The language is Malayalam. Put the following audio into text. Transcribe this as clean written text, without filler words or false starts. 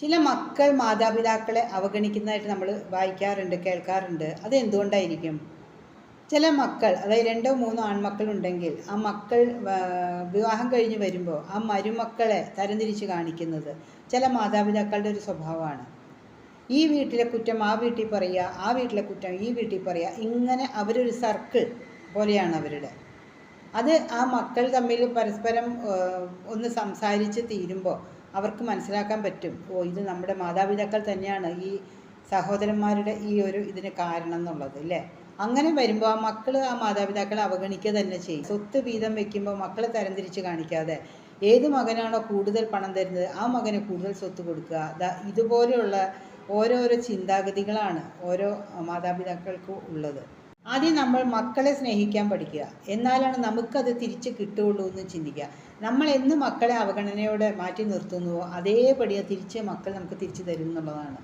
ചില മക്കൾ മാതാപിതാക്കളെ അവഗണിക്കുന്നതായിട്ട് നമ്മൾ വായിക്കാറുണ്ട്, കേൾക്കാറുണ്ട്. അതെന്തുകൊണ്ടായിരിക്കും? ചില മക്കൾ, അതായത് 2 3 ആൺമക്കളുണ്ടെങ്കിൽ ആ മക്കൾ വിവാഹം കഴിഞ്ഞ് വരുമ്പോൾ ആ മരുമക്കളെ തരംതിരിച്ച് കാണിക്കുന്നത് ചില മാതാപിതാക്കളുടെ ഒരു സ്വഭാവമാണ്. ഈ വീട്ടിലെ കുറ്റം ആ വീട്ടിൽ പറയുക, ആ വീട്ടിലെ കുറ്റം ഈ വീട്ടിൽ പറയുക, ഇങ്ങനെ അവരൊരു സർക്കിൾ പോലെയാണ് അവരുടെ. അത് ആ മക്കൾ തമ്മിൽ പരസ്പരം ഒന്ന് സംസാരിച്ച് തീരുമ്പോൾ അവർക്ക് മനസ്സിലാക്കാൻ പറ്റും, ഇത് നമ്മുടെ മാതാപിതാക്കൾ തന്നെയാണ് ഈ സഹോദരന്മാരുടെ ഈ ഒരു ഇതിന് കാരണം എന്നുള്ളത്, അല്ലേ? അങ്ങനെ വരുമ്പോൾ ആ മക്കൾ ആ മാതാപിതാക്കളെ അവഗണിക്കുക തന്നെ ചെയ്യും. സ്വത്ത് വീതം വെക്കുമ്പോൾ മക്കളെ തരംതിരിച്ച് കാണിക്കാതെ ഏത് മകനാണോ കൂടുതൽ പണം തരുന്നത് ആ മകന് കൂടുതൽ സ്വത്ത് കൊടുക്കുക. ഇതുപോലെയുള്ള ഓരോരോ ചിന്താഗതികളാണ് ഓരോ മാതാപിതാക്കൾക്കും ഉള്ളത്. ആദ്യം നമ്മൾ മക്കളെ സ്നേഹിക്കാൻ പഠിക്കുക, എന്നാലാണ് നമുക്കത് തിരിച്ച് കിട്ടുകയുള്ളൂ എന്ന് ചിന്തിക്കുക. നമ്മൾ എന്ന് മക്കളെ അവഗണനയോടെ മാറ്റി നിർത്തുന്നുവോ അതേപടി തിരിച്ച് മക്കൾ നമുക്ക് തിരിച്ചു തരും എന്നുള്ളതാണ്.